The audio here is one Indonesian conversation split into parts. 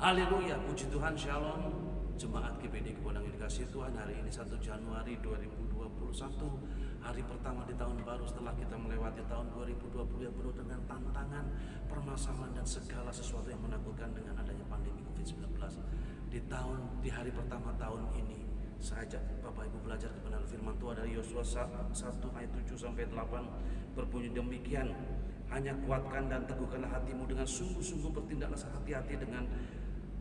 Haleluya, puji Tuhan, shalom. Jemaat GBD Kewenangan dikasih Tuhan, hari ini 1 Januari 2021, hari pertama di tahun baru setelah kita melewati tahun 2020 yang penuh dengan tantangan, permasalahan dan segala sesuatu yang menakutkan dengan adanya pandemi COVID-19. Di hari pertama tahun ini, saya ajak Bapak Ibu belajar kebenaran firman Tuhan dari Yosua 1 ayat 7 sampai 8, berbunyi demikian: hanya kuatkan dan teguhkanlah hatimu dengan sungguh-sungguh, bertindaklah hati-hati dengan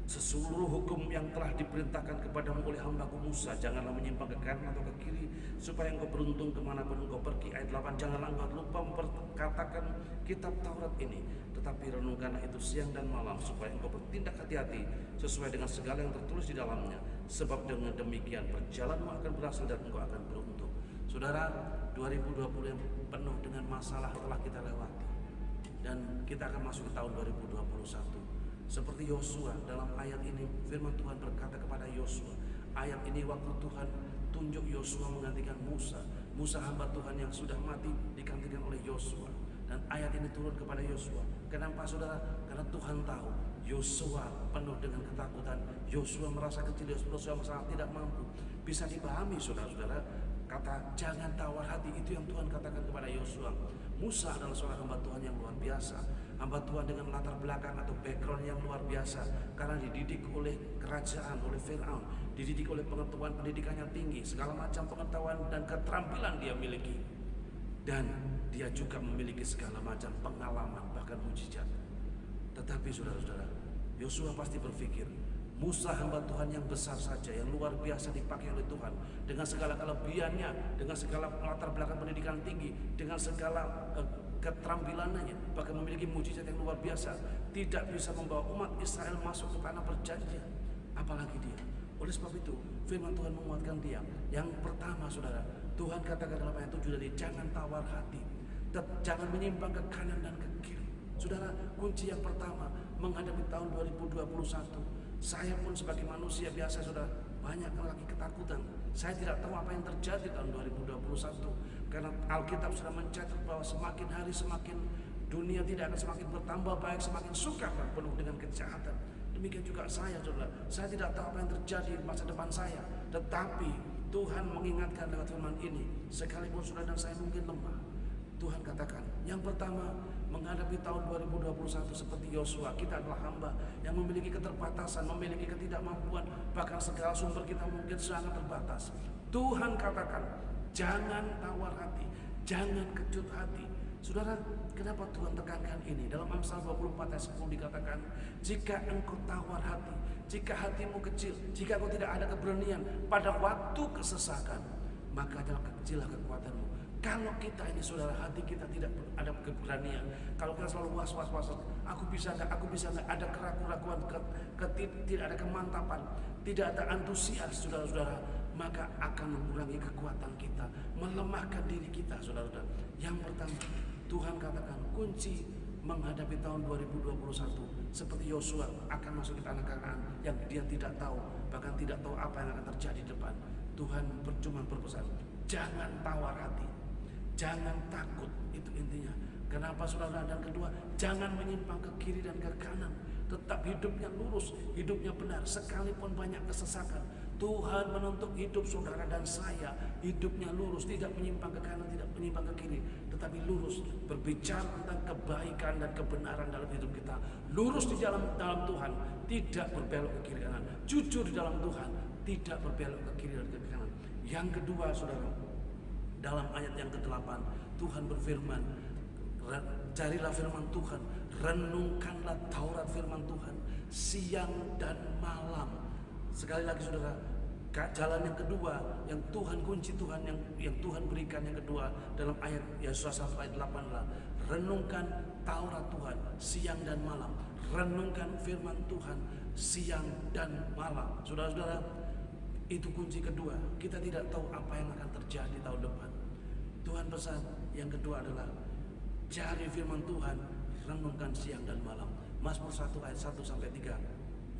seluruh hukum yang telah diperintahkan kepadamu oleh hambaku Musa. Janganlah menyimpang ke kanan atau ke kiri, supaya engkau beruntung kemanapun engkau pergi. Ayat 8, janganlah engkau lupa memperkatakan kitab Taurat ini, tetapi renungkanlah itu siang dan malam, supaya engkau bertindak hati-hati sesuai dengan segala yang tertulis di dalamnya. Sebab dengan demikian perjalananmu akan berhasil dan engkau akan beruntung. Saudara, 2020 yang penuh dengan masalah telah kita lewati, dan kita akan masuk ke tahun 2021. Seperti Yosua, dalam ayat ini firman Tuhan berkata kepada Yosua, ayat ini waktu Tuhan tunjuk Yosua menggantikan Musa. Musa hamba Tuhan yang sudah mati digantikan oleh Yosua, dan ayat ini turun kepada Yosua. Kenapa saudara? Karena Tuhan tahu Yosua penuh dengan ketakutan. Yosua merasa kecil, Yosua merasa tidak mampu. Bisa dipahami saudara-saudara, kata jangan tawar hati itu yang Tuhan katakan kepada Yosua. Musa adalah seorang hamba Tuhan yang luar biasa, hamba Tuhan dengan latar belakang atau background yang luar biasa, karena dididik oleh kerajaan, oleh Firaun, dididik oleh pengetahuan, pendidikannya tinggi, segala macam pengetahuan dan keterampilan dia miliki, dan dia juga memiliki segala macam pengalaman, bahkan mujizat. Tetapi saudara-saudara, Yosua pasti berpikir, Musa hamba Tuhan yang besar saja, yang luar biasa dipakai oleh Tuhan, dengan segala kelebihannya, dengan segala latar belakang pendidikan tinggi, dengan segala keterampilannya, bahkan memiliki mujizat yang luar biasa, tidak bisa membawa umat Israel masuk ke tanah perjanjian, apalagi dia. Oleh sebab itu firman Tuhan menguatkan dia. Yang pertama saudara, Tuhan katakan dalam ayat 7 tadi, jangan tawar hati, jangan menyimpang ke kanan dan ke kiri. Saudara, kunci yang pertama menghadapi tahun 2021, saya pun sebagai manusia biasa saudara, banyak lagi ketakutan. Saya tidak tahu apa yang terjadi tahun 2021, karena Alkitab sudah mencatat bahwa semakin hari semakin dunia tidak akan semakin bertambah baik, semakin sukar dan penuh dengan kejahatan. Demikian juga saya saudara, saya tidak tahu apa yang terjadi di masa depan saya, tetapi Tuhan mengingatkan lewat firman ini, sekalipun saudara dan saya mungkin lemah, Tuhan katakan, yang pertama menghadapi tahun 2021 seperti Yosua, kita adalah hamba yang memiliki keterbatasan, memiliki ketidakmampuan, bahkan segala sumber kita mungkin sangat terbatas. Tuhan katakan, jangan tawar hati, jangan kecut hati. Saudara, kenapa Tuhan tekankan ini? Dalam Amsal 24 ayat 10 dikatakan, jika engkau tawar hati, jika hatimu kecil, jika engkau tidak ada keberanian pada waktu kesesakan, maka adalah kecillah kekuatanmu. Kalau kita ini saudara, hati kita tidak ada keberanian, kalau kita selalu was-was, aku bisa enggak, ada keraguan-keraguan, tidak ada kemantapan, tidak ada antusias saudara-saudara, maka akan mengurangi kekuatan kita, melemahkan diri kita saudara-saudara. Yang pertama, Tuhan katakan kunci menghadapi tahun 2021 seperti Yosua akan masuk di tanah Kanaan yang dia tidak tahu, bahkan tidak tahu apa yang akan terjadi di depan. Tuhan cuma berpesan, jangan tawar hati, jangan takut, itu intinya. Kenapa saudara? Dan kedua, jangan menyimpang ke kiri dan ke kanan, tetap hidupnya lurus, hidupnya benar, sekalipun banyak kesesakan. Tuhan menuntut hidup saudara dan saya hidupnya lurus, tidak menyimpang ke kanan, tidak menyimpang ke kiri, tetapi lurus, berbicara tentang kebaikan dan kebenaran dalam hidup kita, lurus di dalam Tuhan, tidak berbelok ke kiri kanan, jujur di dalam Tuhan, tidak berbelok ke kiri dan ke kanan. Yang kedua saudara, dalam ayat yang ke-8 Tuhan berfirman, carilah firman Tuhan, renungkanlah Taurat firman Tuhan siang dan malam. Sekali lagi saudara, jalan yang kedua yang Tuhan, kunci Tuhan yang Tuhan berikan yang kedua dalam ayat Yesaya 1 ayat 8 lah, renungkan Taurat Tuhan siang dan malam. Renungkan firman Tuhan siang dan malam. Saudara-saudara, itu kunci kedua. Kita tidak tahu apa yang akan terjadi tahun depan. Tuhan pesan yang kedua adalah cari firman Tuhan, renungkan siang dan malam. Mazmur 1 ayat 1 sampai 3.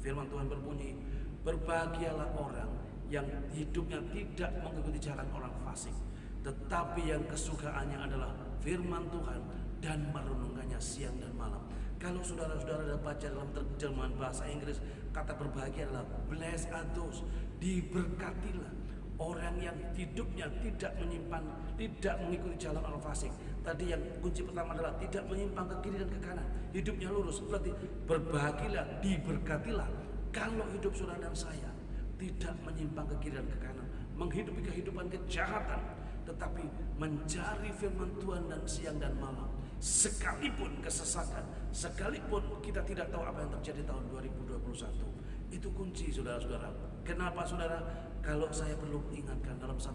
Firman Tuhan berbunyi, berbahagialah orang yang hidupnya tidak mengikuti jalan orang fasik, tetapi yang kesukaannya adalah firman Tuhan dan merenungkannya siang dan malam. Kalau saudara-saudara ada baca dalam terjemahan bahasa Inggris, kata berbahagia adalah blessed are those, diberkatilah orang yang hidupnya tidak menyimpang, tidak mengikuti jalan orang fasik. Tadi yang kunci pertama adalah tidak menyimpang ke kiri dan ke kanan, hidupnya lurus. Berarti berbahagialah, diberkatilah kalau hidup saudara dan saya tidak menyimpang ke kiri dan ke kanan, menghidupi kehidupan kejahatan, tetapi mencari firman Tuhan dan siang dan malam. Sekalipun kesesatan, sekalipun kita tidak tahu apa yang terjadi tahun 2021. Itu kunci saudara-saudara. Kenapa saudara? Kalau saya perlu ingatkan dalam 1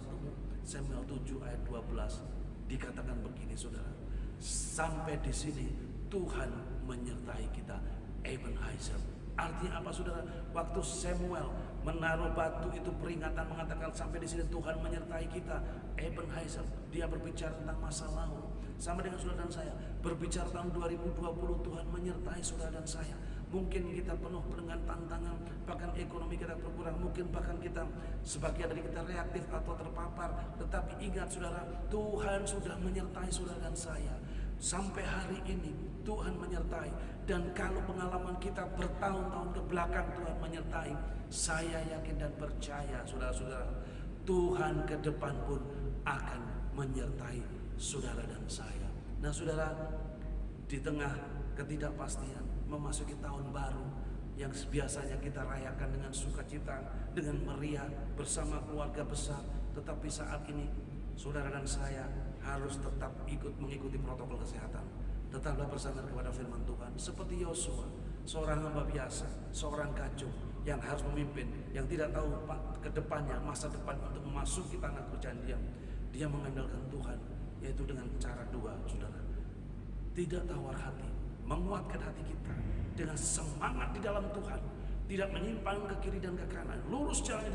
Samuel 7 ayat 12 dikatakan begini saudara. Sampai di sini Tuhan menyertai kita. Ebenezer. Artinya apa saudara? Waktu Samuel menaruh batu itu peringatan mengatakan sampai di sini Tuhan menyertai kita. Ebenezer. Dia berbicara tentang masa lalu. Sama dengan saudara dan saya, berbicara tahun 2020 Tuhan menyertai saudara dan saya. Mungkin kita penuh dengan tantangan, bahkan ekonomi kita berkurang, mungkin bahkan kita sebagian dari kita reaktif atau terpapar. Tetapi ingat saudara, Tuhan sudah menyertai saudara dan saya. Sampai hari ini Tuhan menyertai. Dan kalau pengalaman kita bertahun-tahun ke belakang Tuhan menyertai, saya yakin dan percaya saudara-saudara, Tuhan ke depan pun akan menyertai saudara dan saya. Nah saudara, di tengah ketidakpastian memasuki tahun baru yang biasanya kita rayakan dengan sukacita, dengan meriah bersama keluarga besar, tetapi saat ini saudara dan saya harus tetap mengikuti protokol kesehatan. Tetaplah bersandar kepada firman Tuhan seperti Yosua, seorang hamba biasa, seorang kajung yang harus memimpin, yang tidak tahu ke depannya, masa depan untuk memasuki tanah perjanjian. Dia mengandalkan Tuhan, yaitu dengan cara dua saudara. Tidak tawar hati, menguatkan hati kita dengan semangat di dalam Tuhan, tidak menyimpang ke kiri dan ke kanan, lurus jalannya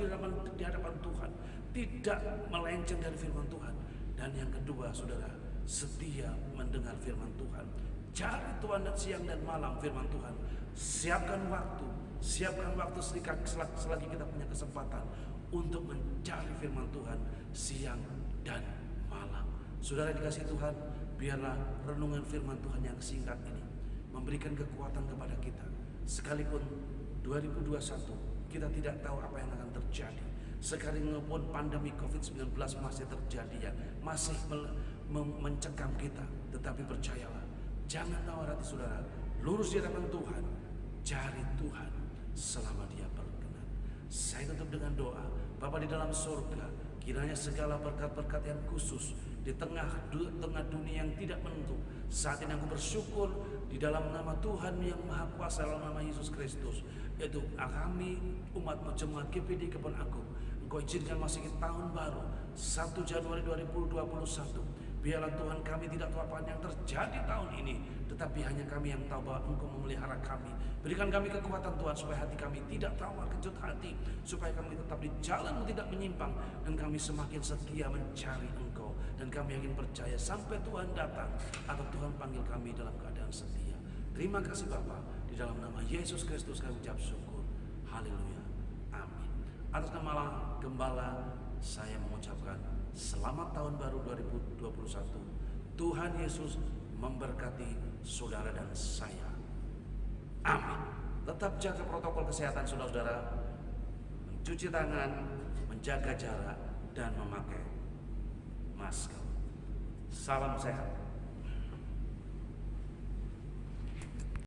di hadapan Tuhan, tidak melenceng dari firman Tuhan. Dan yang kedua saudara, setia mendengar firman Tuhan. Cari Tuhan dan siang dan malam firman Tuhan. Siapkan waktu selagi kita punya kesempatan untuk mencari firman Tuhan siang dan malam. Saudara dikasih Tuhan, biarlah renungan firman Tuhan yang singkat ini memberikan kekuatan kepada kita. Sekalipun 2021 kita tidak tahu apa yang akan terjadi, sekalipun pandemi COVID-19 masih terjadi, ya, masih mencekam kita, tetapi percayalah, jangan tawar hati saudara, lurus di hadapan Tuhan, cari Tuhan selama Dia berkenan. Saya tutup dengan doa. Bapa di dalam surga, kiranya segala berkat-berkat yang khusus di tengah dunia yang tidak menentu, saat ini aku bersyukur di dalam nama Tuhan yang Maha Kuasa, dalam nama Yesus Kristus, yaitu kami umat-Mu jemaat GPD Kebon Agung, Engkau izinkan masuk tahun baru 1 Januari 2021. Biarlah Tuhan, kami tidak tahu apa yang terjadi tahun ini, tetapi hanya kami yang tahu bahwa Engkau memelihara kami. Berikan kami kekuatan Tuhan, supaya hati kami tidak tawar kejut hati, supaya kami tetap di jalan tidak menyimpang, dan kami semakin setia mencari Engkau. Dan kami yakin percaya sampai Tuhan datang atau Tuhan panggil kami dalam keadaan setia. Terima kasih Bapa, di dalam nama Yesus Kristus kami ucap syukur. Haleluya, amin. Atas nama Gembala saya mengucapkan selamat tahun baru 2021. Tuhan Yesus memberkati saudara dan saya. Amin. Tetap jaga protokol kesehatan saudara-saudara, mencuci tangan, menjaga jarak, dan memakai masker. Salam sehat.